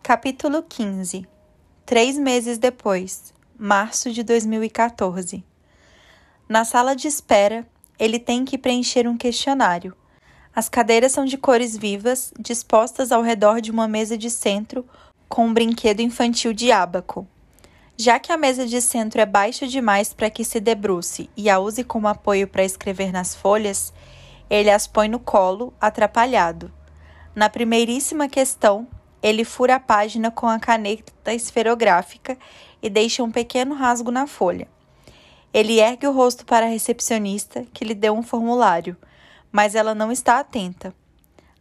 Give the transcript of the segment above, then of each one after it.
Capítulo 15. 3 meses depois, março de 2014. Na sala de espera, ele tem que preencher um questionário. As cadeiras são de cores vivas, dispostas ao redor de uma mesa de centro com um brinquedo infantil de ábaco. Já que a mesa de centro é baixa demais para que se debruce e a use como apoio para escrever nas folhas, ele as põe no colo, atrapalhado. Na primeiríssima questão, ele fura a página com a caneta esferográfica e deixa um pequeno rasgo na folha. Ele ergue o rosto para a recepcionista, que lhe deu um formulário, mas ela não está atenta.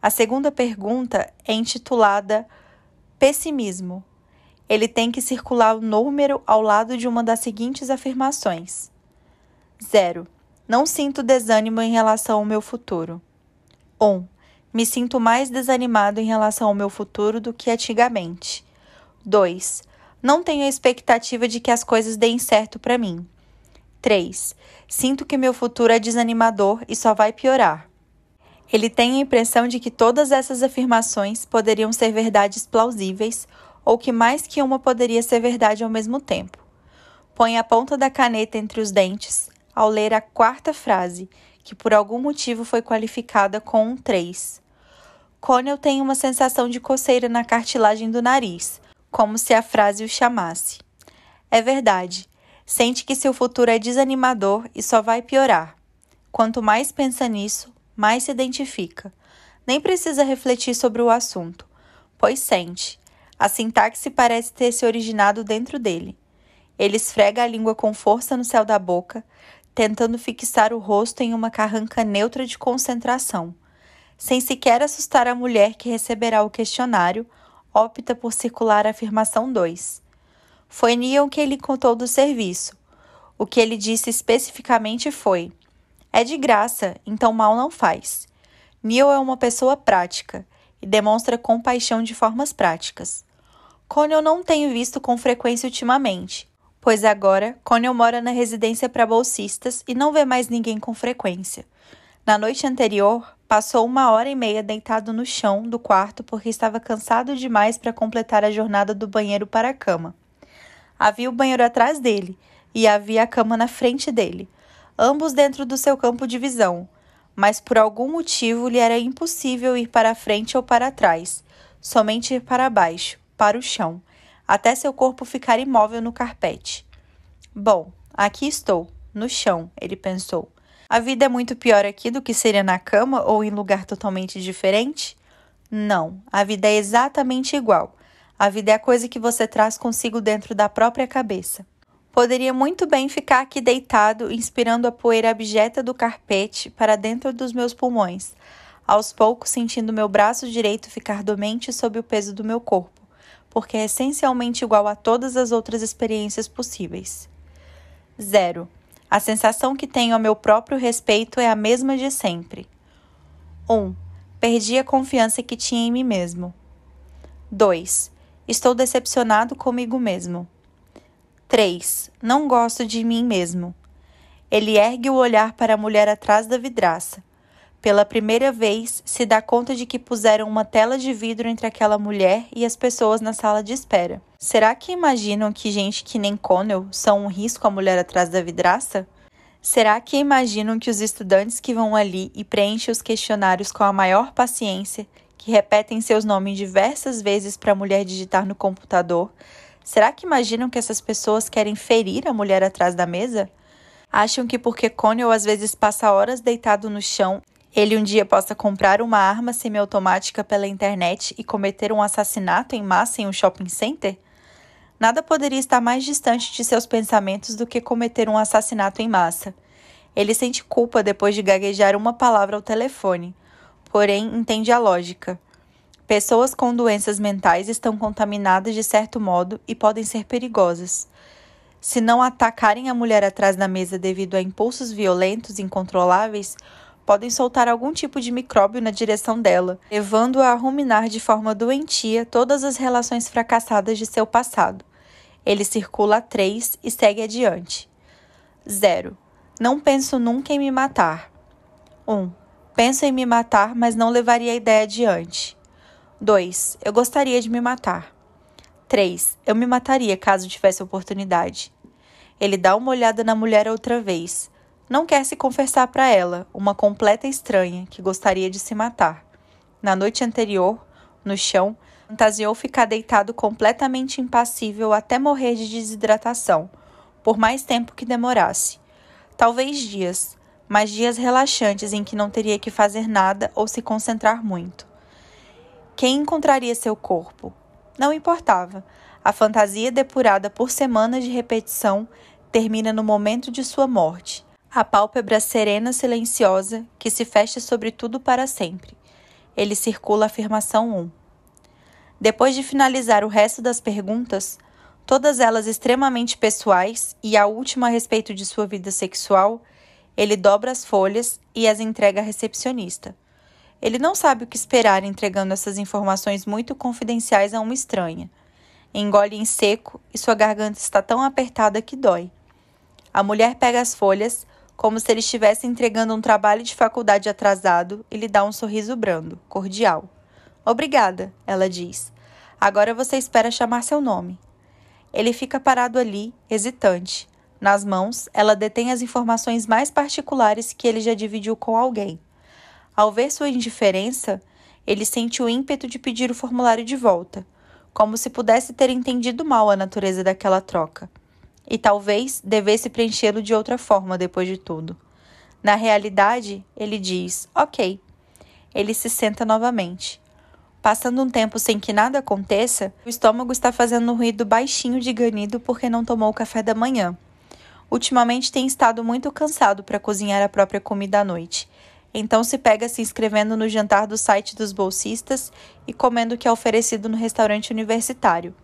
A segunda pergunta é intitulada Pessimismo. Ele tem que circular o número ao lado de uma das seguintes afirmações. 0. Não sinto desânimo em relação ao meu futuro. 1. Me sinto mais desanimado em relação ao meu futuro do que antigamente. 2. Não tenho a expectativa de que as coisas deem certo para mim. 3. Sinto que meu futuro é desanimador e só vai piorar. Ele tem a impressão de que todas essas afirmações poderiam ser verdades plausíveis ou que mais que uma poderia ser verdade ao mesmo tempo. Põe a ponta da caneta entre os dentes ao ler a quarta frase, que por algum motivo foi qualificada com um 3. Connell tem uma sensação de coceira na cartilagem do nariz, como se a frase o chamasse. É verdade. Sente que seu futuro é desanimador e só vai piorar. Quanto mais pensa nisso, mais se identifica. Nem precisa refletir sobre o assunto, pois sente. A sintaxe parece ter se originado dentro dele. Ele esfrega a língua com força no céu da boca, tentando fixar o rosto em uma carranca neutra de concentração. Sem sequer assustar a mulher que receberá o questionário, opta por circular a afirmação 2. Foi Neil que lhe contou do serviço. O que ele disse especificamente foi: é de graça, então mal não faz. Neil é uma pessoa prática e demonstra compaixão de formas práticas. Connell não tem visto com frequência ultimamente, pois agora Connell mora na residência para bolsistas e não vê mais ninguém com frequência. Na noite anterior, passou 1h30 deitado no chão do quarto porque estava cansado demais para completar a jornada do banheiro para a cama. Havia o banheiro atrás dele e havia a cama na frente dele, ambos dentro do seu campo de visão, mas por algum motivo lhe era impossível ir para a frente ou para trás, somente ir para baixo, para o chão, até seu corpo ficar imóvel no carpete. Bom, aqui estou, no chão, ele pensou. A vida é muito pior aqui do que seria na cama ou em lugar totalmente diferente? Não, a vida é exatamente igual. A vida é a coisa que você traz consigo dentro da própria cabeça. Poderia muito bem ficar aqui deitado, inspirando a poeira abjeta do carpete para dentro dos meus pulmões, aos poucos sentindo meu braço direito ficar dormente sob o peso do meu corpo, porque é essencialmente igual a todas as outras experiências possíveis. 0. A sensação que tenho a meu próprio respeito é a mesma de sempre. 1. Perdi a confiança que tinha em mim mesmo. 2. Estou decepcionado comigo mesmo. 3. Não gosto de mim mesmo. Ele ergue o olhar para a mulher atrás da vidraça. Pela primeira vez, se dá conta de que puseram uma tela de vidro entre aquela mulher e as pessoas na sala de espera. Será que imaginam que gente que nem Connell são um risco à mulher atrás da vidraça? Será que imaginam que os estudantes que vão ali e preenchem os questionários com a maior paciência, que repetem seus nomes diversas vezes para a mulher digitar no computador, será que imaginam que essas pessoas querem ferir a mulher atrás da mesa? Acham que porque Connell às vezes passa horas deitado no chão, ele um dia possa comprar uma arma semiautomática pela internet e cometer um assassinato em massa em um shopping center? Nada poderia estar mais distante de seus pensamentos do que cometer um assassinato em massa. Ele sente culpa depois de gaguejar uma palavra ao telefone, porém entende a lógica. Pessoas com doenças mentais estão contaminadas de certo modo e podem ser perigosas. Se não atacarem a mulher atrás da mesa devido a impulsos violentos e incontroláveis, podem soltar algum tipo de micróbio na direção dela, levando-a a ruminar de forma doentia todas as relações fracassadas de seu passado. Ele circula a 3 e segue adiante. 0. Não penso nunca em me matar. 1. Penso em me matar, mas não levaria a ideia adiante. 2. Eu gostaria de me matar. 3. Eu me mataria caso tivesse oportunidade. Ele dá uma olhada na mulher outra vez. Não quer se confessar para ela, uma completa estranha, que gostaria de se matar. Na noite anterior, no chão, fantasiou ficar deitado completamente impassível até morrer de desidratação, por mais tempo que demorasse. Talvez dias, mas dias relaxantes em que não teria que fazer nada ou se concentrar muito. Quem encontraria seu corpo? Não importava. A fantasia depurada por semanas de repetição termina no momento de sua morte. A pálpebra serena silenciosa que se fecha sobre tudo para sempre. Ele circula a afirmação 1. Depois de finalizar o resto das perguntas, todas elas extremamente pessoais e a última a respeito de sua vida sexual, ele dobra as folhas e as entrega à recepcionista. Ele não sabe o que esperar entregando essas informações muito confidenciais a uma estranha. Engole em seco e sua garganta está tão apertada que dói. A mulher pega as folhas, como se ele estivesse entregando um trabalho de faculdade atrasado, e lhe dá um sorriso brando, cordial. Obrigada, ela diz. Agora você espera chamar seu nome. Ele fica parado ali, hesitante. Nas mãos, ela detém as informações mais particulares que ele já dividiu com alguém. Ao ver sua indiferença, ele sente o ímpeto de pedir o formulário de volta, como se pudesse ter entendido mal a natureza daquela troca. E talvez devesse preenchê-lo de outra forma depois de tudo. Na realidade, ele diz, ok. Ele se senta novamente. Passando um tempo sem que nada aconteça, o estômago está fazendo um ruído baixinho de ganido porque não tomou o café da manhã. Ultimamente tem estado muito cansado para cozinhar a própria comida à noite. Então se pega se inscrevendo no jantar do site dos bolsistas e comendo o que é oferecido no restaurante universitário.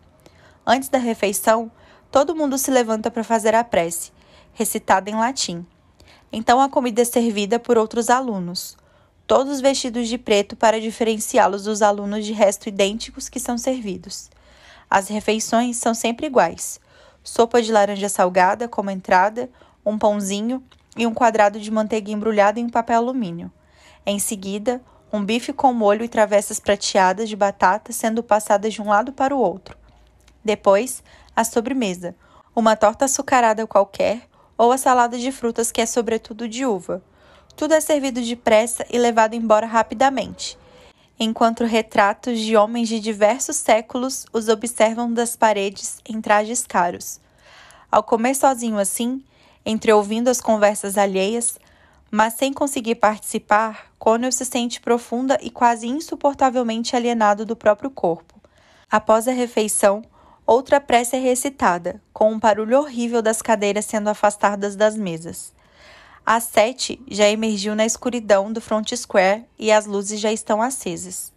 Antes da refeição, todo mundo se levanta para fazer a prece, recitada em latim. Então a comida é servida por outros alunos, todos vestidos de preto para diferenciá-los dos alunos de resto idênticos que são servidos. As refeições são sempre iguais. Sopa de laranja salgada como entrada, um pãozinho e um quadrado de manteiga embrulhada em papel alumínio. Em seguida, um bife com molho e travessas prateadas de batata sendo passadas de um lado para o outro. Depois, a sobremesa, uma torta açucarada qualquer ou a salada de frutas que é sobretudo de uva. Tudo é servido depressa e levado embora rapidamente, enquanto retratos de homens de diversos séculos os observam das paredes em trajes caros. Ao comer sozinho assim, entreouvindo as conversas alheias, mas sem conseguir participar, Connell se sente profunda e quase insuportavelmente alienado do próprio corpo. Após a refeição, outra prece é recitada, com um barulho horrível das cadeiras sendo afastadas das mesas. Às 7, já emergiu na escuridão do Front Square e as luzes já estão acesas.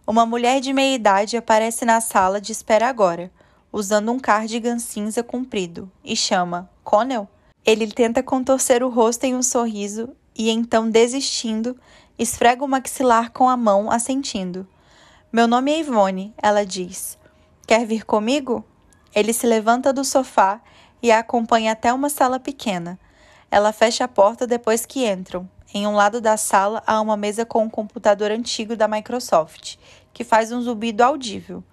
Uma mulher de meia-idade aparece na sala de espera agora, usando um cardigan cinza comprido, e chama Connell. Ele tenta contorcer o rosto em um sorriso e então, desistindo, esfrega o maxilar com a mão, assentindo. Meu nome é Yvonne, ela diz. Quer vir comigo? Ele se levanta do sofá e a acompanha até uma sala pequena. Ela fecha a porta depois que entram. Em um lado da sala há uma mesa com um computador antigo da Microsoft, que faz um zumbido audível.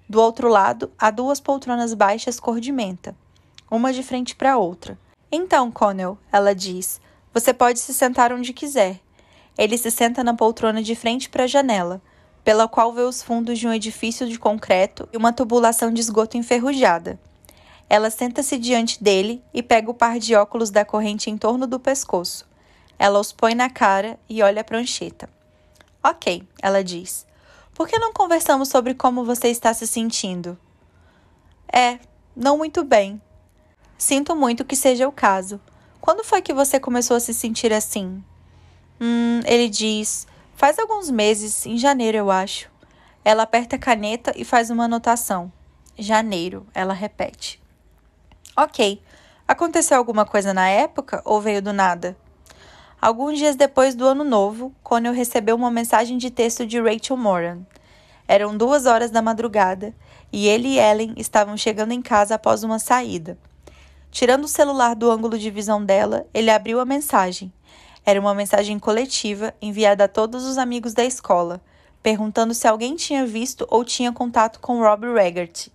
Do outro lado, há duas poltronas baixas cor de menta, uma de frente para a outra. Então, Connell, ela diz, você pode se sentar onde quiser. Ele se senta na poltrona de frente para a janela, pela qual vê os fundos de um edifício de concreto e uma tubulação de esgoto enferrujada. Ela senta-se diante dele e pega o par de óculos da corrente em torno do pescoço. Ela os põe na cara e olha a prancheta. Ok, ela diz. Por que não conversamos sobre como você está se sentindo? Não muito bem. Sinto muito que seja o caso. Quando foi que você começou a se sentir assim? Ele diz. Faz alguns meses, em janeiro, eu acho. Ela aperta a caneta e faz uma anotação. Janeiro, ela repete. Ok. Aconteceu alguma coisa na época ou veio do nada? Alguns dias depois do ano novo, Connell recebeu uma mensagem de texto de Rachel Moran. Eram 2h da madrugada e ele e Ellen estavam chegando em casa após uma saída. Tirando o celular do ângulo de visão dela, ele abriu a mensagem. Era uma mensagem coletiva enviada a todos os amigos da escola, perguntando se alguém tinha visto ou tinha contato com Rob Raggart.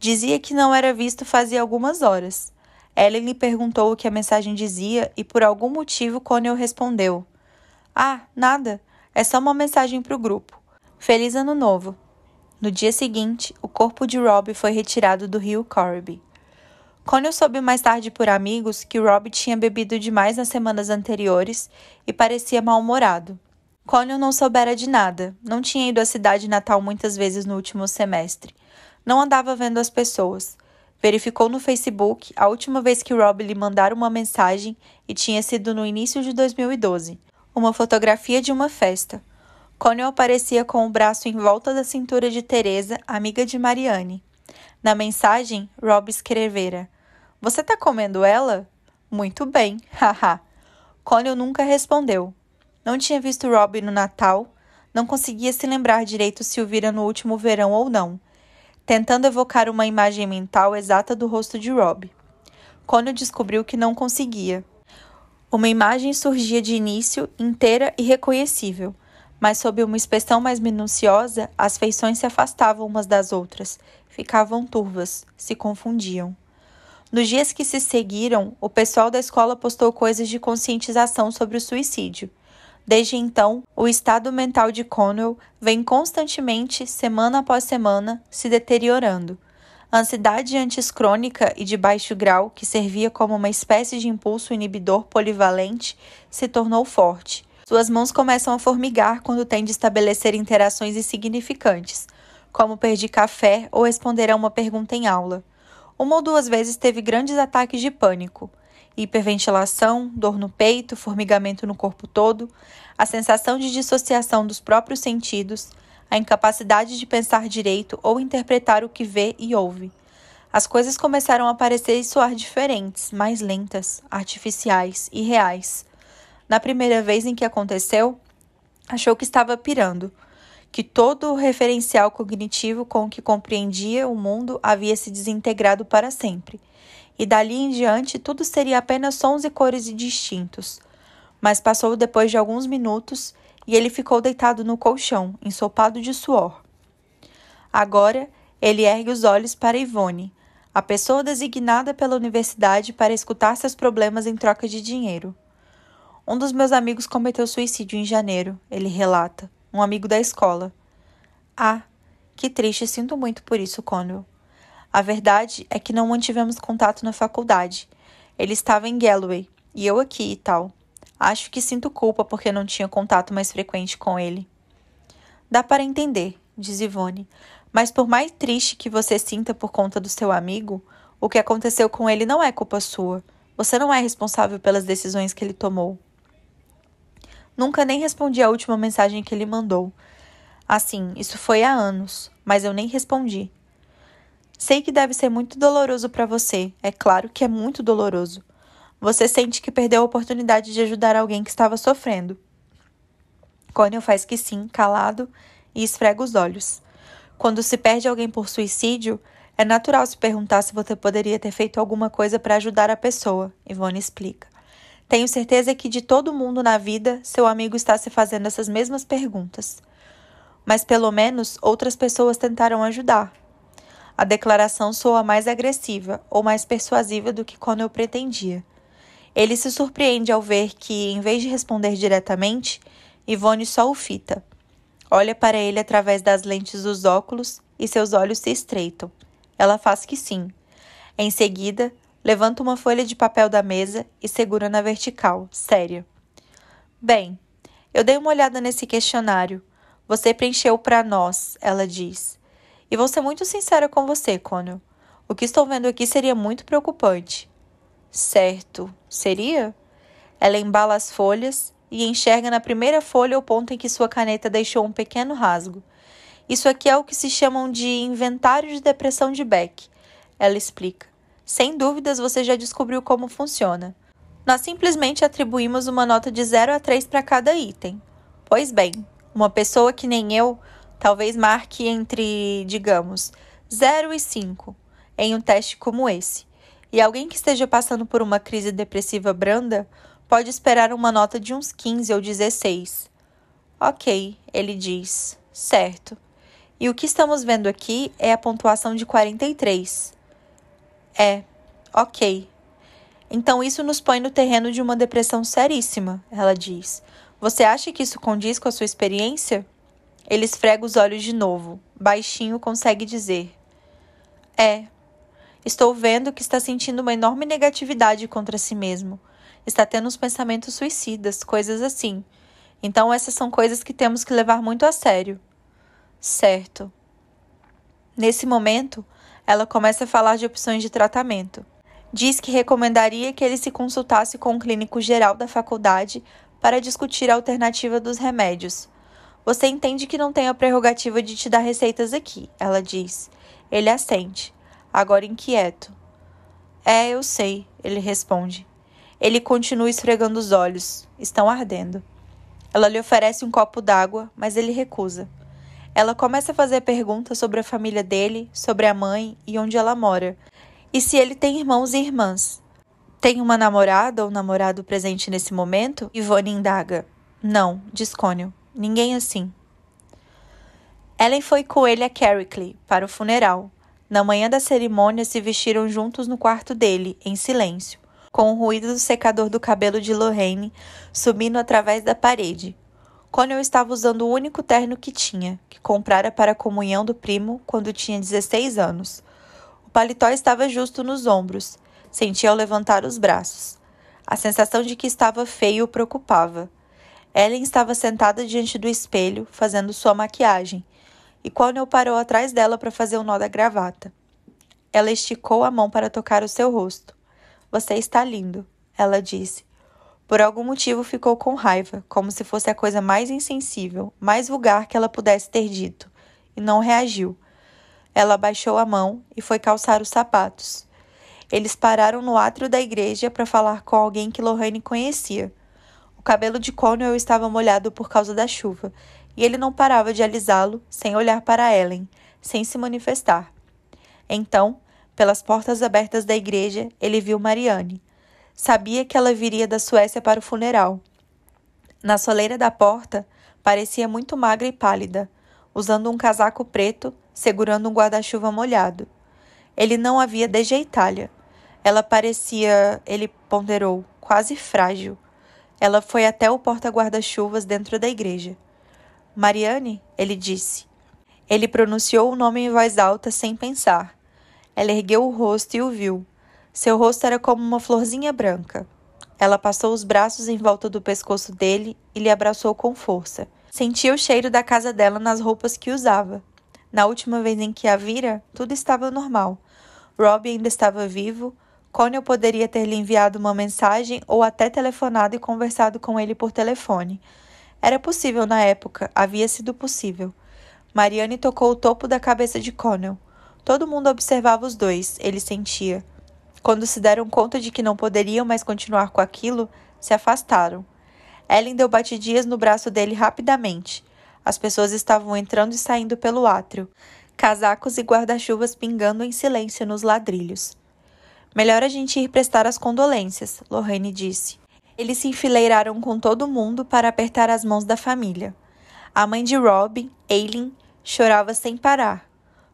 Dizia que não era visto fazia algumas horas. Ellen lhe perguntou o que a mensagem dizia e por algum motivo Connell respondeu: "Ah, nada. É só uma mensagem para o grupo. Feliz Ano Novo." No dia seguinte, o corpo de Rob foi retirado do rio Corby. Connell soube mais tarde por amigos que Rob tinha bebido demais nas semanas anteriores e parecia mal-humorado. Connell não soubera de nada, não tinha ido à cidade natal muitas vezes no último semestre. Não andava vendo as pessoas. Verificou no Facebook a última vez que Rob lhe mandara uma mensagem e tinha sido no início de 2012. Uma fotografia de uma festa. Connell aparecia com o braço em volta da cintura de Teresa, amiga de Marianne. Na mensagem, Rob escrevera: "Você tá comendo ela?" "Muito bem, haha." Connell nunca respondeu. Não tinha visto Rob no Natal, não conseguia se lembrar direito se o vira no último verão ou não, tentando evocar uma imagem mental exata do rosto de Rob. Connell descobriu que não conseguia. Uma imagem surgia de início, inteira e reconhecível, mas sob uma inspeção mais minuciosa, as feições se afastavam umas das outras, ficavam turvas, se confundiam. Nos dias que se seguiram, o pessoal da escola postou coisas de conscientização sobre o suicídio. Desde então, o estado mental de Connell vem constantemente, semana após semana, se deteriorando. A ansiedade antes crônica e de baixo grau, que servia como uma espécie de impulso inibidor polivalente, se tornou forte. Suas mãos começam a formigar quando tem de estabelecer interações insignificantes, como pedir café ou responder a uma pergunta em aula. Uma ou duas vezes teve grandes ataques de pânico. Hiperventilação, dor no peito, formigamento no corpo todo, a sensação de dissociação dos próprios sentidos, a incapacidade de pensar direito ou interpretar o que vê e ouve. As coisas começaram a parecer e soar diferentes, mais lentas, artificiais, irreais. Na primeira vez em que aconteceu, achou que estava pirando, que todo o referencial cognitivo com que compreendia o mundo havia se desintegrado para sempre. E dali em diante tudo seria apenas sons e cores distintos. Mas passou depois de alguns minutos e ele ficou deitado no colchão, ensopado de suor. Agora, ele ergue os olhos para Yvonne, a pessoa designada pela universidade para escutar seus problemas em troca de dinheiro. "Um dos meus amigos cometeu suicídio em janeiro", ele relata, um amigo da escola. "Ah, que triste, sinto muito por isso, Connell. A verdade é que não mantivemos contato na faculdade. Ele estava em Galloway, e eu aqui e tal. Acho que sinto culpa porque não tinha contato mais frequente com ele." "Dá para entender", diz Yvonne, "mas por mais triste que você sinta por conta do seu amigo, o que aconteceu com ele não é culpa sua. Você não é responsável pelas decisões que ele tomou." Nunca nem respondi a última mensagem que ele mandou. Assim, isso foi há anos, mas eu nem respondi. Sei que deve ser muito doloroso para você, é claro que é muito doloroso. Você sente que perdeu a oportunidade de ajudar alguém que estava sofrendo. Connell faz que sim, calado, e esfrega os olhos. Quando se perde alguém por suicídio, é natural se perguntar se você poderia ter feito alguma coisa para ajudar a pessoa, Yvonne explica. Tenho certeza que de todo mundo na vida, seu amigo está se fazendo essas mesmas perguntas. Mas pelo menos outras pessoas tentaram ajudar. A declaração soa mais agressiva ou mais persuasiva do que Connell pretendia. Ele se surpreende ao ver que, em vez de responder diretamente, Yvonne só o fita. Olha para ele através das lentes dos óculos e seus olhos se estreitam. Ela faz que sim. Em seguida, levanta uma folha de papel da mesa e segura na vertical, séria. "Bem, eu dei uma olhada nesse questionário. Você preencheu para nós", ela diz. "E vou ser muito sincera com você, Connell. O que estou vendo aqui seria muito preocupante." "Certo. Seria?" Ela embala as folhas e enxerga na primeira folha o ponto em que sua caneta deixou um pequeno rasgo. "Isso aqui é o que se chamam de inventário de depressão de Beck", ela explica. "Sem dúvidas você já descobriu como funciona. Nós simplesmente atribuímos uma nota de 0 a 3 para cada item. Pois bem, uma pessoa que nem eu talvez marque entre, digamos, 0 e 5 em um teste como esse. E alguém que esteja passando por uma crise depressiva branda pode esperar uma nota de uns 15 ou 16. Ok, ele diz. Certo. E o que estamos vendo aqui é a pontuação de 43. Ok. Então isso nos põe no terreno de uma depressão seríssima, ela diz. Você acha que isso condiz com a sua experiência? Ele esfrega os olhos de novo. Baixinho consegue dizer. Estou vendo que está sentindo uma enorme negatividade contra si mesmo. Está tendo uns pensamentos suicidas, coisas assim. Então essas são coisas que temos que levar muito a sério. Certo. Nesse momento, ela começa a falar de opções de tratamento. Diz que recomendaria que ele se consultasse com um clínico geral da faculdade para discutir a alternativa dos remédios. Você entende que não tenho a prerrogativa de te dar receitas aqui, ela diz. Ele assente, agora inquieto. Eu sei, ele responde. Ele continua esfregando os olhos. Estão ardendo. Ela lhe oferece um copo d'água, mas ele recusa. Ela começa a fazer perguntas sobre a família dele, sobre a mãe e onde ela mora. E se ele tem irmãos e irmãs. Tem uma namorada ou namorado presente nesse momento? Yvonne indaga. Não, diz Connell. Ninguém assim. Ellen foi com ele a Carrickley para o funeral. Na manhã da cerimônia, se vestiram juntos no quarto dele, em silêncio, com o ruído do secador do cabelo de Lorraine subindo através da parede. Connell estava usando o único terno que tinha, que comprara para a comunhão do primo quando tinha 16 anos. O paletó estava justo nos ombros. Sentia ao levantar os braços. A sensação de que estava feio o preocupava. Ellen estava sentada diante do espelho, fazendo sua maquiagem, e Connell parou atrás dela para fazer o nó da gravata. Ela esticou a mão para tocar o seu rosto. Você está lindo, ela disse. Por algum motivo ficou com raiva, como se fosse a coisa mais insensível, mais vulgar que ela pudesse ter dito, e não reagiu. Ela abaixou a mão e foi calçar os sapatos. Eles pararam no átrio da igreja para falar com alguém que Lorraine conhecia. O cabelo de Connell estava molhado por causa da chuva, e ele não parava de alisá-lo sem olhar para Ellen, sem se manifestar. Então, pelas portas abertas da igreja, ele viu Marianne. Sabia que ela viria da Suécia para o funeral. Na soleira da porta, parecia muito magra e pálida, usando um casaco preto, segurando um guarda-chuva molhado. Ele não a via desde a Itália. Ela parecia, ele ponderou, quase frágil. Ela foi até o porta-guarda-chuvas dentro da igreja. Marianne, ele disse. Ele pronunciou o nome em voz alta sem pensar. Ela ergueu o rosto e o viu. Seu rosto era como uma florzinha branca. Ela passou os braços em volta do pescoço dele e lhe abraçou com força. Sentia o cheiro da casa dela nas roupas que usava. Na última vez em que a vira, tudo estava normal. Robbie ainda estava vivo. Connell poderia ter lhe enviado uma mensagem ou até telefonado e conversado com ele por telefone. Era possível na época, havia sido possível. Marianne tocou o topo da cabeça de Connell. Todo mundo observava os dois, ele sentia. Quando se deram conta de que não poderiam mais continuar com aquilo, se afastaram. Ellen deu batidinhas no braço dele rapidamente. As pessoas estavam entrando e saindo pelo átrio, casacos e guarda-chuvas pingando em silêncio nos ladrilhos. Melhor a gente ir prestar as condolências, Lorraine disse. Eles se enfileiraram com todo mundo para apertar as mãos da família. A mãe de Robin, Aileen, chorava sem parar.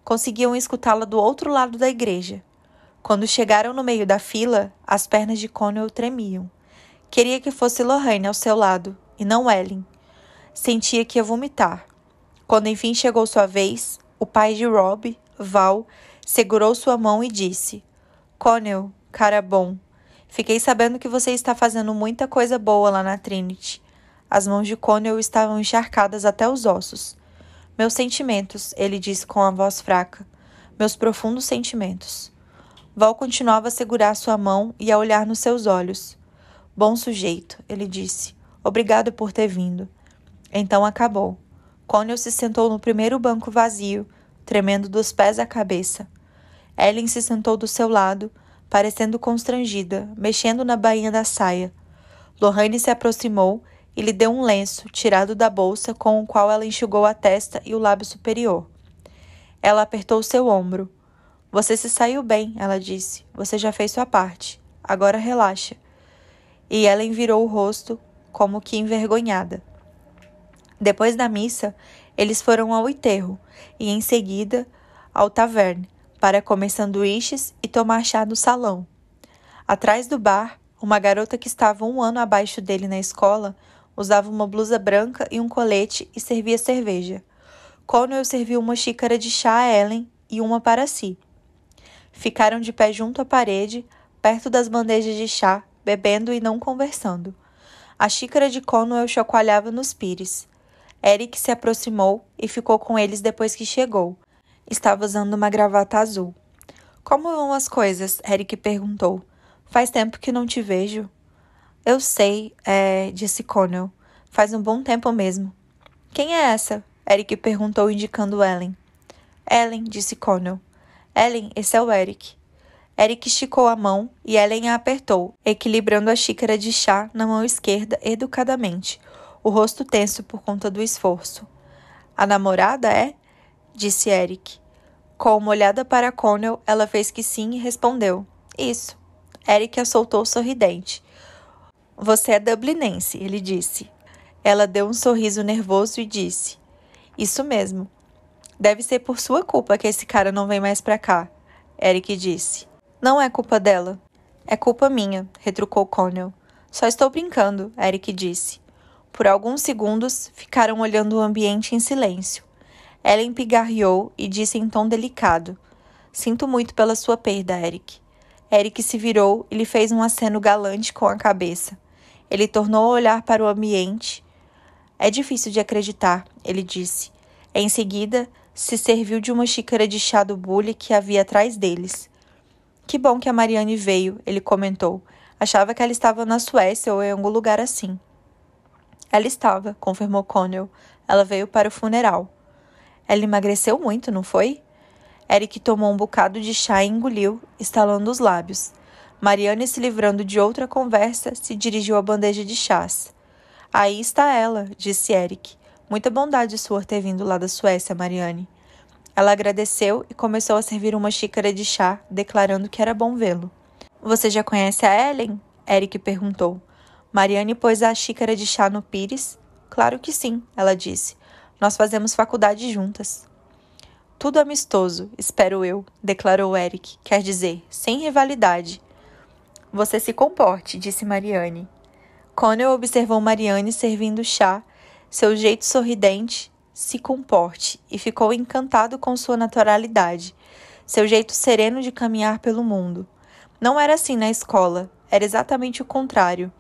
Conseguiam escutá-la do outro lado da igreja. Quando chegaram no meio da fila, as pernas de Connell tremiam. Queria que fosse Lorraine ao seu lado, e não Ellen. Sentia que ia vomitar. Quando enfim chegou sua vez, o pai de Rob, Val, segurou sua mão e disse: Connell, cara bom, fiquei sabendo que você está fazendo muita coisa boa lá na Trinity. As mãos de Connell estavam encharcadas até os ossos. Meus sentimentos, ele disse com a voz fraca. Meus profundos sentimentos. Val continuava a segurar sua mão e a olhar nos seus olhos. Bom sujeito, ele disse. Obrigado por ter vindo. Então acabou. Connell se sentou no primeiro banco vazio, tremendo dos pés à cabeça. Ellen se sentou do seu lado, parecendo constrangida, mexendo na bainha da saia. Lorraine se aproximou e lhe deu um lenço, tirado da bolsa, com o qual ela enxugou a testa e o lábio superior. Ela apertou seu ombro. Você se saiu bem, ela disse. Você já fez sua parte. Agora relaxa. E Ellen virou o rosto, como que envergonhada. Depois da missa, Eles foram ao enterro e, em seguida, ao taverne, para comer sanduíches e tomar chá no salão. Atrás do bar, uma garota que estava 1 ano abaixo dele na escola usava uma blusa branca e um colete e servia cerveja. Connell serviu uma xícara de chá a Ellen e uma para si. Ficaram de pé junto à parede, perto das bandejas de chá, bebendo e não conversando. A xícara de Connell chacoalhava nos pires. Eric se aproximou e ficou com eles depois que chegou. Estava usando uma gravata azul. Como vão as coisas? Eric perguntou. Faz tempo que não te vejo. Eu sei, disse Connell. Faz um bom tempo mesmo. Quem é essa? Eric perguntou, indicando Ellen. Ellen, disse Connell. Ellen, esse é o Eric. Eric esticou a mão e Ellen a apertou, equilibrando a xícara de chá na mão esquerda educadamente, o rosto tenso por conta do esforço. A namorada é? Disse Eric. Com uma olhada para Connell, ela fez que sim e respondeu. Isso. Eric a soltou sorridente. Você é dublinense, ele disse. Ela deu um sorriso nervoso e disse. Isso mesmo. Deve ser por sua culpa que esse cara não vem mais pra cá, Eric disse. Não é culpa dela. É culpa minha, retrucou Connell. Só estou brincando, Eric disse. Por alguns segundos, ficaram olhando o ambiente em silêncio. Ellen pigarreou e disse em tom delicado. Sinto muito pela sua perda, Eric. Eric se virou e lhe fez um aceno galante com a cabeça. Ele tornou a olhar para o ambiente. É difícil de acreditar, ele disse. Em seguida, se serviu de uma xícara de chá do bule que havia atrás deles. Que bom que a Marianne veio, ele comentou. Achava que ela estava na Suécia ou em algum lugar assim. Ela estava, confirmou Connell. Ela veio para o funeral. Ela emagreceu muito, não foi? Eric tomou um bocado de chá e engoliu, estalando os lábios. Marianne, se livrando de outra conversa, se dirigiu à bandeja de chás. Aí está ela, disse Eric. Muita bondade sua ter vindo lá da Suécia, Marianne. Ela agradeceu e começou a servir uma xícara de chá, declarando que era bom vê-lo. Você já conhece a Ellen? Eric perguntou. Marianne pôs a xícara de chá no pires. Claro que sim, ela disse. Nós fazemos faculdade juntas. Tudo amistoso, espero eu, declarou Eric. Quer dizer, sem rivalidade. Você se comporte, disse Marianne. Connell observou Marianne servindo chá, seu jeito sorridente, se comporte, e ficou encantado com sua naturalidade, seu jeito sereno de caminhar pelo mundo. Não era assim na escola, era exatamente o contrário.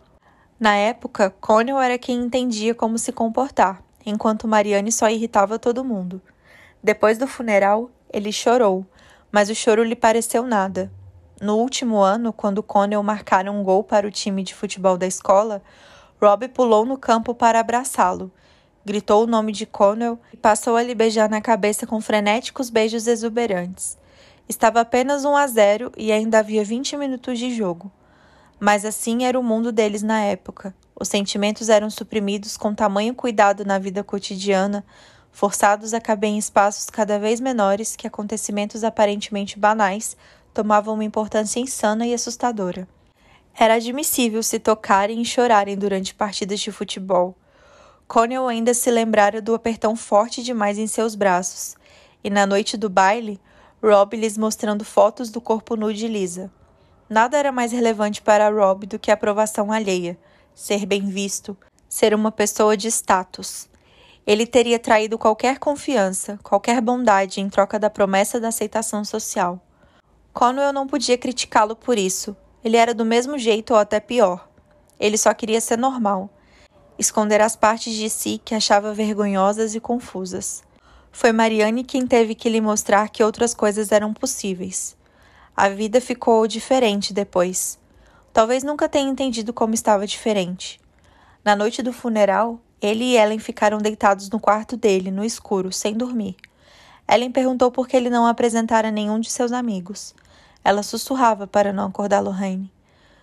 Na época, Connell era quem entendia como se comportar, enquanto Marianne só irritava todo mundo. Depois do funeral, ele chorou, mas o choro lhe pareceu nada. No último ano, quando Connell marcaram um gol para o time de futebol da escola, Rob pulou no campo para abraçá-lo, gritou o nome de Connell e passou a lhe beijar na cabeça com frenéticos beijos exuberantes. Estava apenas 1-0 e ainda havia 20 minutos de jogo. Mas assim era o mundo deles na época. Os sentimentos eram suprimidos com tamanho cuidado na vida cotidiana, forçados a caber em espaços cada vez menores que acontecimentos aparentemente banais tomavam uma importância insana e assustadora. Era admissível se tocarem e chorarem durante partidas de futebol. Connell ainda se lembrara do apertão forte demais em seus braços, e na noite do baile, Rob lhes mostrando fotos do corpo nu de Lisa. Nada era mais relevante para Rob do que a aprovação alheia, ser bem visto, ser uma pessoa de status. Ele teria traído qualquer confiança, qualquer bondade em troca da promessa da aceitação social. Connell não podia criticá-lo por isso. Ele era do mesmo jeito ou até pior. Ele só queria ser normal. Esconder as partes de si que achava vergonhosas e confusas. Foi Marianne quem teve que lhe mostrar que outras coisas eram possíveis. A vida ficou diferente depois. Talvez nunca tenha entendido como estava diferente. Na noite do funeral, ele e Ellen ficaram deitados no quarto dele, no escuro, sem dormir. Ellen perguntou por que ele não apresentara nenhum de seus amigos. Ela sussurrava para não acordar Lorraine.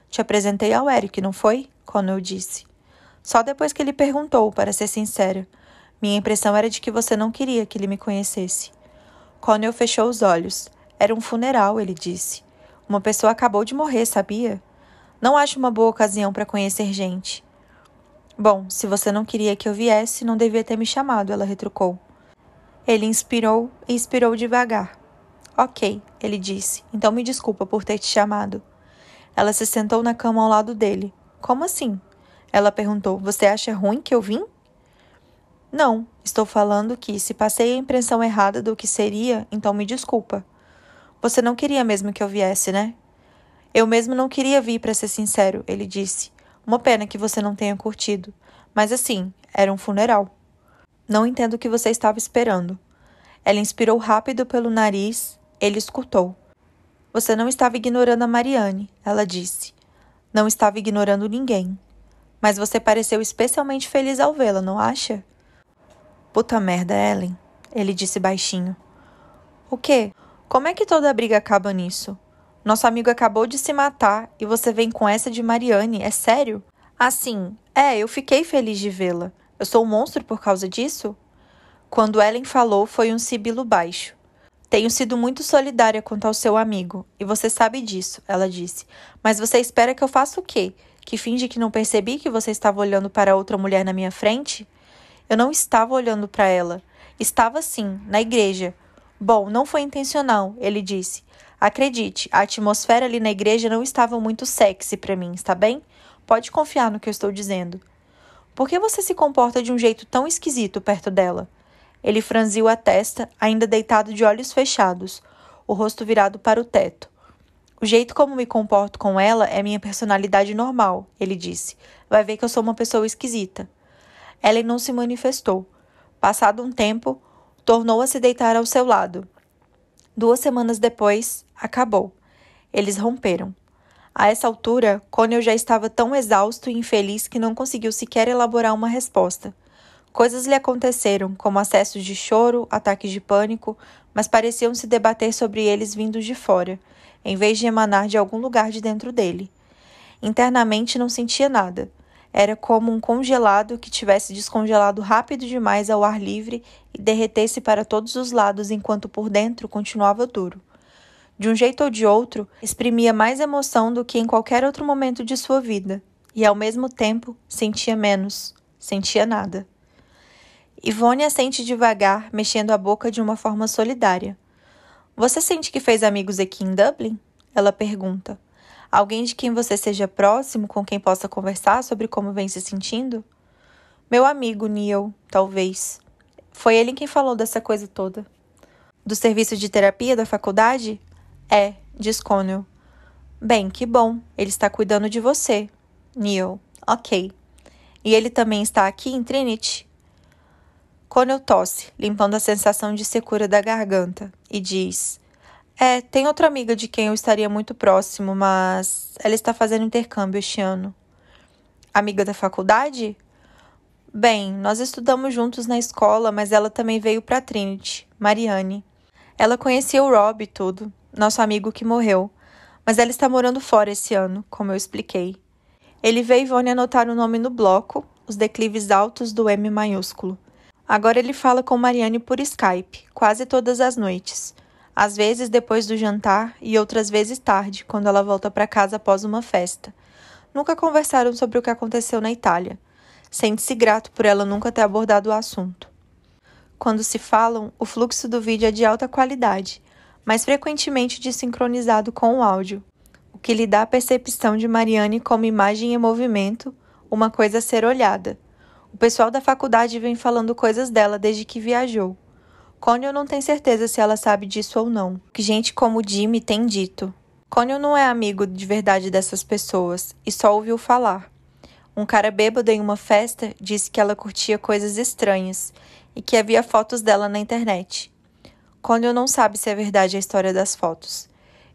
Te apresentei ao Eric, não foi? Connell disse. Só depois que ele perguntou, para ser sincera. Minha impressão era de que você não queria que ele me conhecesse. Connell fechou os olhos. Era um funeral, ele disse. Uma pessoa acabou de morrer, sabia? Não acho uma boa ocasião para conhecer gente. Bom, se você não queria que eu viesse, não devia ter me chamado, ela retrucou. Ele inspirou e expirou devagar. Ok, ele disse. Então me desculpa por ter te chamado. Ela se sentou na cama ao lado dele. Como assim? Ela perguntou. Você acha ruim que eu vim? Não, estou falando que se passei a impressão errada do que seria, então me desculpa. Você não queria mesmo que eu viesse, né? Eu mesmo não queria vir, para ser sincero, ele disse. Uma pena que você não tenha curtido. Mas assim, era um funeral. Não entendo o que você estava esperando. Ela inspirou rápido pelo nariz. Ele escutou. Você não estava ignorando a Mariane, ela disse. Não estava ignorando ninguém. Mas você pareceu especialmente feliz ao vê-la, não acha? Puta merda, Ellen, ele disse baixinho. O quê? Como é que toda a briga acaba nisso? Nosso amigo acabou de se matar e você vem com essa de Mariane, é sério? Assim, eu fiquei feliz de vê-la. Eu sou um monstro por causa disso? Quando Ellen falou, foi um sibilo baixo. Tenho sido muito solidária quanto ao seu amigo, e você sabe disso, ela disse. Mas você espera que eu faça o quê? Que finge que não percebi que você estava olhando para outra mulher na minha frente? Eu não estava olhando para ela. Estava sim, na igreja. Bom, não foi intencional, ele disse. Acredite, a atmosfera ali na igreja não estava muito sexy para mim, está bem? Pode confiar no que eu estou dizendo. Por que você se comporta de um jeito tão esquisito perto dela? Ele franziu a testa, ainda deitado de olhos fechados, o rosto virado para o teto. O jeito como me comporto com ela é minha personalidade normal, ele disse. Vai ver que eu sou uma pessoa esquisita. Ellen não se manifestou. Passado um tempo, tornou a se deitar ao seu lado. 2 semanas depois, acabou. Eles romperam. A essa altura, Connell já estava tão exausto e infeliz que não conseguiu sequer elaborar uma resposta. Coisas lhe aconteceram, como acessos de choro, ataques de pânico, mas pareciam se debater sobre eles vindos de fora, em vez de emanar de algum lugar de dentro dele. Internamente não sentia nada. Era como um congelado que tivesse descongelado rápido demais ao ar livre e derretesse para todos os lados enquanto por dentro continuava duro. De um jeito ou de outro, exprimia mais emoção do que em qualquer outro momento de sua vida, e ao mesmo tempo sentia menos, sentia nada. Ivone assente devagar, mexendo a boca de uma forma solidária. Você sente que fez amigos aqui em Dublin? Ela pergunta. Alguém de quem você seja próximo, com quem possa conversar sobre como vem se sentindo? Meu amigo, Neil, talvez. Foi ele quem falou dessa coisa toda. Do serviço de terapia da faculdade? É, diz Connell. Bem, que bom. Ele está cuidando de você. Neil. Ok. E ele também está aqui em Trinity? Connell tosse, limpando a sensação de secura da garganta, e diz... tem outra amiga de quem eu estaria muito próximo, mas ela está fazendo intercâmbio este ano. Amiga da faculdade? Bem, nós estudamos juntos na escola, mas ela também veio para Trinity, Mariane. Ela conhecia o Rob e tudo, nosso amigo que morreu, mas ela está morando fora esse ano, como eu expliquei. Ele veio Ivone anotar o nome no bloco, os declives altos do M maiúsculo. Agora ele fala com Mariane por Skype, quase todas as noites. Às vezes depois do jantar e outras vezes tarde, quando ela volta para casa após uma festa. Nunca conversaram sobre o que aconteceu na Itália. Sente-se grato por ela nunca ter abordado o assunto. Quando se falam, o fluxo do vídeo é de alta qualidade, mas frequentemente desincronizado com o áudio, o que lhe dá a percepção de Mariane como imagem em movimento, uma coisa a ser olhada. O pessoal da faculdade vem falando coisas dela desde que viajou. Connell não tem certeza se ela sabe disso ou não, que gente como Jimmy tem dito. Connell não é amigo de verdade dessas pessoas e só ouviu falar. Um cara bêbado em uma festa disse que ela curtia coisas estranhas e que havia fotos dela na internet. Connell não sabe se é verdade a história das fotos.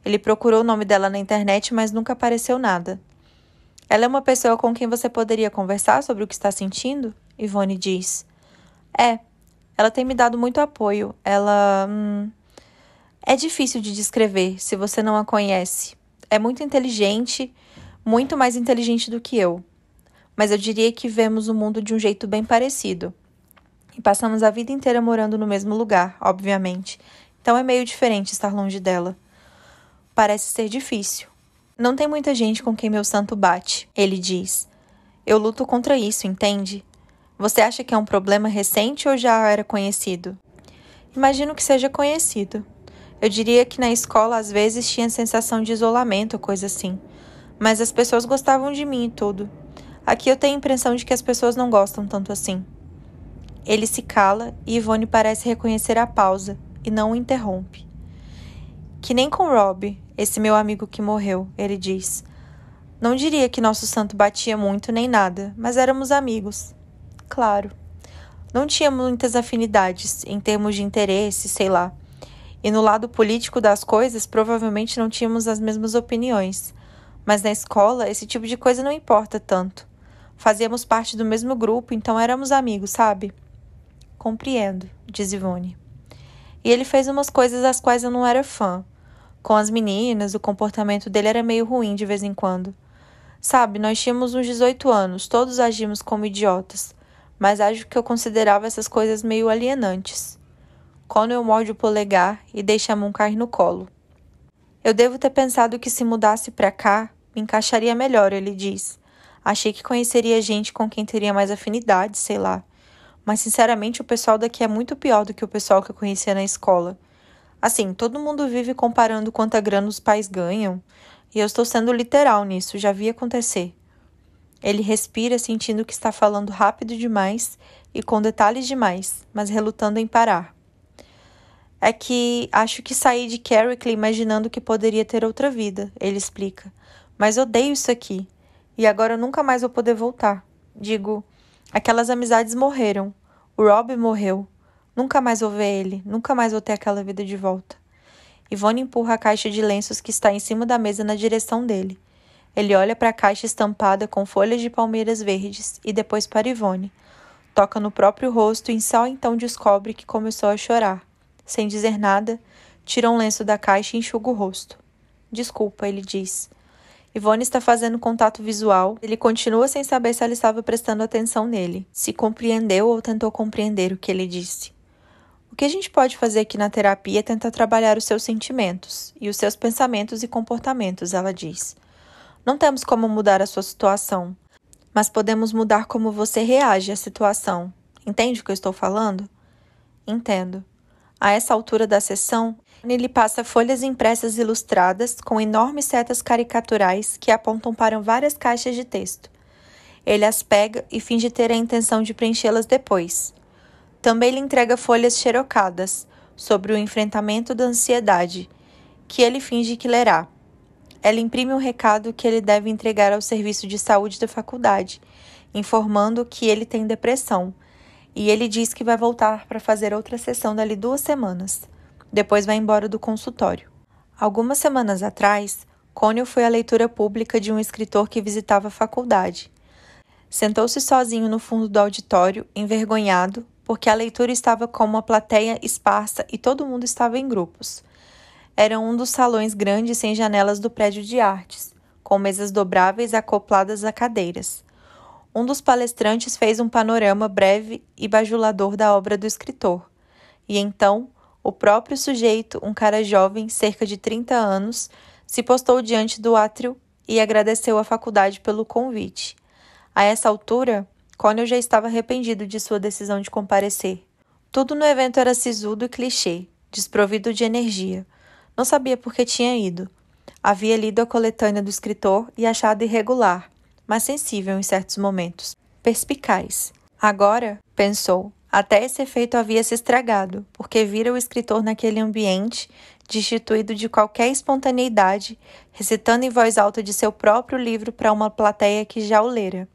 Ele procurou o nome dela na internet, mas nunca apareceu nada. Ela é uma pessoa com quem você poderia conversar sobre o que está sentindo? Ivone diz. Ela tem me dado muito apoio. Ela... É difícil de descrever se você não a conhece. É muito inteligente, muito mais inteligente do que eu. Mas eu diria que vemos o mundo de um jeito bem parecido. E passamos a vida inteira morando no mesmo lugar, obviamente. Então é meio diferente estar longe dela. Parece ser difícil. Não tem muita gente com quem meu santo bate, ele diz. Eu luto contra isso, entende? Você acha que é um problema recente ou já era conhecido? Imagino que seja conhecido. Eu diria que na escola às vezes tinha sensação de isolamento ou coisa assim. Mas as pessoas gostavam de mim e tudo. Aqui eu tenho a impressão de que as pessoas não gostam tanto assim. Ele se cala e Yvonne parece reconhecer a pausa e não o interrompe. Que nem com Rob, esse meu amigo que morreu, ele diz. Não diria que nosso santo batia muito nem nada, mas éramos amigos. Claro. Não tínhamos muitas afinidades, em termos de interesse, sei lá. E no lado político das coisas, provavelmente não tínhamos as mesmas opiniões. Mas na escola, esse tipo de coisa não importa tanto. Fazíamos parte do mesmo grupo, então éramos amigos, sabe? Compreendo, diz Yvonne. E ele fez umas coisas das quais eu não era fã. Com as meninas, o comportamento dele era meio ruim de vez em quando. Sabe, nós tínhamos uns 18 anos, todos agimos como idiotas, mas acho que eu considerava essas coisas meio alienantes. Connell morde o polegar e deixa a mão cair no colo. Eu devo ter pensado que se mudasse pra cá, me encaixaria melhor, ele diz. Achei que conheceria gente com quem teria mais afinidade, sei lá. Mas, sinceramente, o pessoal daqui é muito pior do que o pessoal que eu conhecia na escola. Assim, todo mundo vive comparando quanta grana os pais ganham, e eu estou sendo literal nisso, já vi acontecer. Ele respira, sentindo que está falando rápido demais e com detalhes demais, mas relutando em parar. É que acho que saí de Carrickly imaginando que poderia ter outra vida, ele explica. Mas odeio isso aqui, e agora eu nunca mais vou poder voltar. Digo, aquelas amizades morreram. O Rob morreu. Nunca mais vou ver ele, nunca mais vou ter aquela vida de volta. Yvonne empurra a caixa de lenços que está em cima da mesa na direção dele. Ele olha para a caixa estampada com folhas de palmeiras verdes e depois para Yvonne. Toca no próprio rosto e só então descobre que começou a chorar. Sem dizer nada, tira um lenço da caixa e enxuga o rosto. Desculpa, ele diz. Yvonne está fazendo contato visual. Ele continua sem saber se ela estava prestando atenção nele, se compreendeu ou tentou compreender o que ele disse. O que a gente pode fazer aqui na terapia é tentar trabalhar os seus sentimentos e os seus pensamentos e comportamentos, ela diz. Não temos como mudar a sua situação, mas podemos mudar como você reage à situação. Entende o que eu estou falando? Entendo. A essa altura da sessão, ele passa folhas impressas ilustradas com enormes setas caricaturais que apontam para várias caixas de texto. Ele as pega e finge ter a intenção de preenchê-las depois. Também lhe entrega folhas xerocadas sobre o enfrentamento da ansiedade, que ele finge que lerá. Ela imprime um recado que ele deve entregar ao serviço de saúde da faculdade, informando que ele tem depressão, e ele diz que vai voltar para fazer outra sessão dali 2 semanas. Depois vai embora do consultório. Algumas semanas atrás, Connell foi à leitura pública de um escritor que visitava a faculdade. Sentou-se sozinho no fundo do auditório, envergonhado, porque a leitura estava com uma plateia esparsa e todo mundo estava em grupos. Era um dos salões grandes sem janelas do prédio de artes, com mesas dobráveis acopladas a cadeiras. Um dos palestrantes fez um panorama breve e bajulador da obra do escritor. E então, o próprio sujeito, um cara jovem, cerca de 30 anos, se postou diante do átrio e agradeceu à faculdade pelo convite. A essa altura, Connell já estava arrependido de sua decisão de comparecer. Tudo no evento era sisudo e clichê, desprovido de energia. Não sabia por que tinha ido. Havia lido a coletânea do escritor e achado irregular, mas sensível em certos momentos. Perspicaz. Agora, pensou, até esse efeito havia se estragado, porque vira o escritor naquele ambiente, destituído de qualquer espontaneidade, recitando em voz alta de seu próprio livro para uma plateia que já o lera.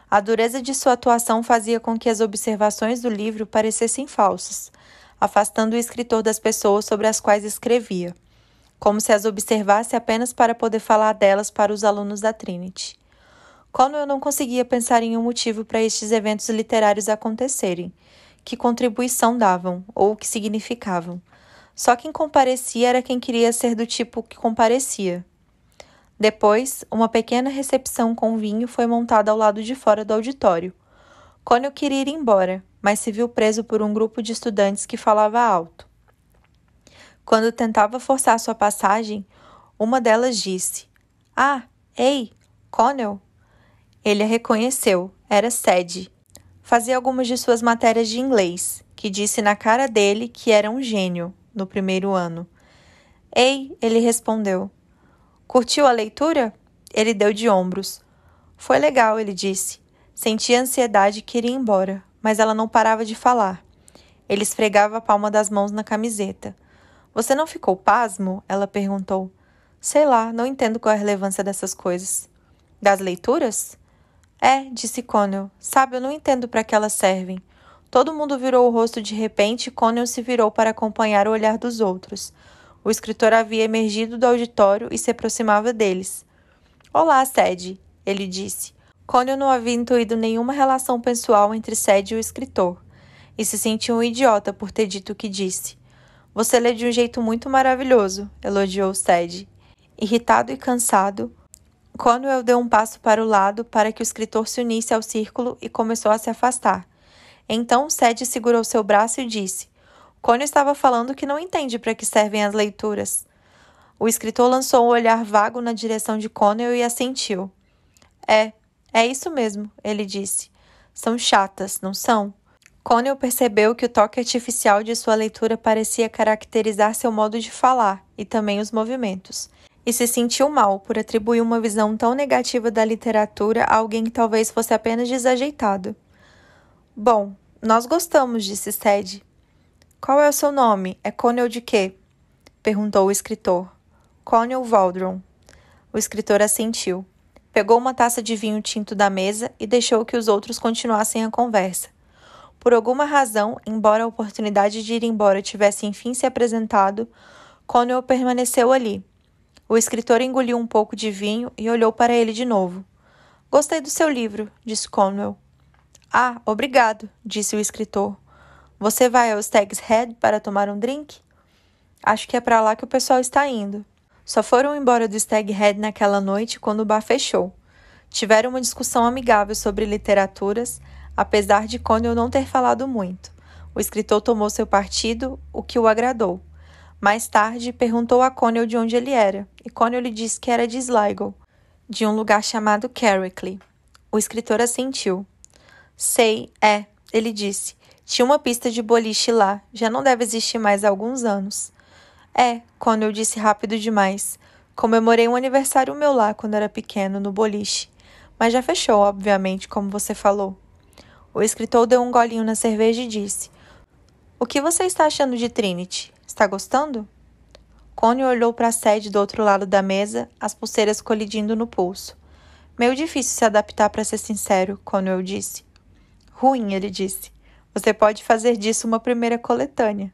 A dureza de sua atuação fazia com que as observações do livro parecessem falsas, afastando o escritor das pessoas sobre as quais escrevia, como se as observasse apenas para poder falar delas para os alunos da Trinity. Connell não conseguia pensar em um motivo para estes eventos literários acontecerem, que contribuição davam, ou o que significavam. Só quem comparecia era quem queria ser do tipo que comparecia. Depois, uma pequena recepção com vinho foi montada ao lado de fora do auditório. Connell queria ir embora, mas se viu preso por um grupo de estudantes que falava alto. Quando tentava forçar sua passagem, uma delas disse: "Ah, ei, Connell!" Ele a reconheceu, era Sadie. Fazia algumas de suas matérias de inglês, que disse na cara dele que era um gênio no primeiro ano. Ei, ele respondeu. Curtiu a leitura? Ele deu de ombros. Foi legal, ele disse. Sentia ansiedade e queria ir embora, mas ela não parava de falar. Ele esfregava a palma das mãos na camiseta. Você não ficou pasmo? Ela perguntou. Sei lá, não entendo qual é a relevância dessas coisas. Das leituras? É, disse Connell. Sabe, eu não entendo para que elas servem. Todo mundo virou o rosto de repente e Connell se virou para acompanhar o olhar dos outros. O escritor havia emergido do auditório e se aproximava deles. Olá, Sadie, ele disse. Connell não havia intuído nenhuma relação pessoal entre Sadie e o escritor, e se sentiu um idiota por ter dito o que disse. Você lê de um jeito muito maravilhoso, elogiou Sadie. Irritado e cansado, Connell deu um passo para o lado para que o escritor se unisse ao círculo e começou a se afastar. Então Sadie segurou seu braço e disse: Connell estava falando que não entende para que servem as leituras. O escritor lançou um olhar vago na direção de Connell e assentiu. É isso mesmo, ele disse. São chatas, não são? Connell percebeu que o toque artificial de sua leitura parecia caracterizar seu modo de falar e também os movimentos, e se sentiu mal por atribuir uma visão tão negativa da literatura a alguém que talvez fosse apenas desajeitado. Bom, nós gostamos, disse Sadie. Qual é o seu nome? É Connell de quê? Perguntou o escritor. Connell Waldron. O escritor assentiu. Pegou uma taça de vinho tinto da mesa e deixou que os outros continuassem a conversa. Por alguma razão, embora a oportunidade de ir embora tivesse enfim se apresentado, Connell permaneceu ali. O escritor engoliu um pouco de vinho e olhou para ele de novo. Gostei do seu livro, disse Connell. Ah, obrigado, disse o escritor. Você vai ao Stag's Head para tomar um drink? Acho que é para lá que o pessoal está indo. Só foram embora do Stag Head naquela noite quando o bar fechou. Tiveram uma discussão amigável sobre literaturas, apesar de Connell não ter falado muito. O escritor tomou seu partido, o que o agradou. Mais tarde, perguntou a Connell de onde ele era, e Connell lhe disse que era de Sligo, de um lugar chamado Carrickley. O escritor assentiu. Sei, ele disse. Tinha uma pista de boliche lá, já não deve existir mais há alguns anos. Connell disse rápido demais. Comemorei um aniversário meu lá quando era pequeno, no boliche. Mas já fechou, obviamente, como você falou. O escritor deu um golinho na cerveja e disse. O que você está achando de Trinity? Está gostando? Connell olhou para a Sadie do outro lado da mesa, as pulseiras colidindo no pulso. Meio difícil se adaptar, para ser sincero, Connell disse. Ruim, ele disse. Você pode fazer disso uma primeira coletânea.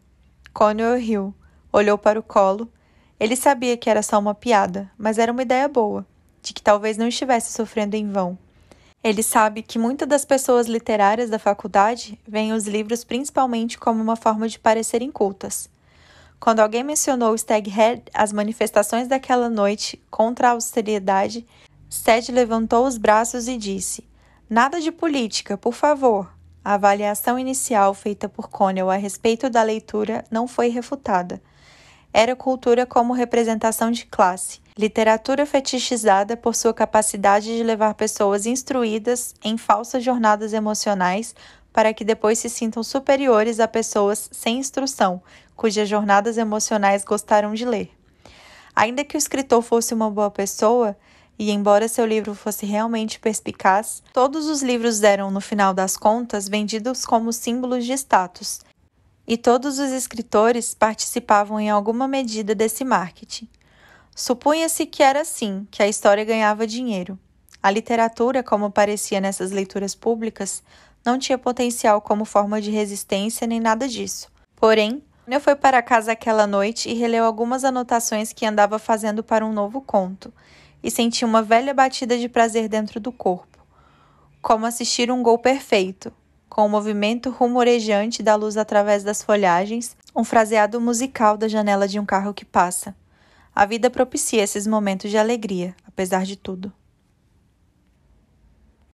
Connell riu. Olhou para o colo. Ele sabia que era só uma piada, mas era uma ideia boa, de que talvez não estivesse sofrendo em vão. Ele sabe que muitas das pessoas literárias da faculdade veem os livros principalmente como uma forma de parecerem cultas. Quando alguém mencionou o Stag Head, as manifestações daquela noite contra a austeridade, Sadie levantou os braços e disse: Nada de política, por favor. A avaliação inicial feita por Connell a respeito da leitura não foi refutada. Era cultura como representação de classe, literatura fetichizada por sua capacidade de levar pessoas instruídas em falsas jornadas emocionais para que depois se sintam superiores a pessoas sem instrução, cujas jornadas emocionais gostaram de ler. Ainda que o escritor fosse uma boa pessoa, e embora seu livro fosse realmente perspicaz, todos os livros eram, no final das contas, vendidos como símbolos de status, e todos os escritores participavam em alguma medida desse marketing. Supunha-se que era assim, que a história ganhava dinheiro. A literatura, como parecia nessas leituras públicas, não tinha potencial como forma de resistência nem nada disso. Porém, eu fui para casa aquela noite e releu algumas anotações que andava fazendo para um novo conto, e senti uma velha batida de prazer dentro do corpo, como assistir um gol perfeito, com o movimento rumorejante da luz através das folhagens, um fraseado musical da janela de um carro que passa. A vida propicia esses momentos de alegria, apesar de tudo.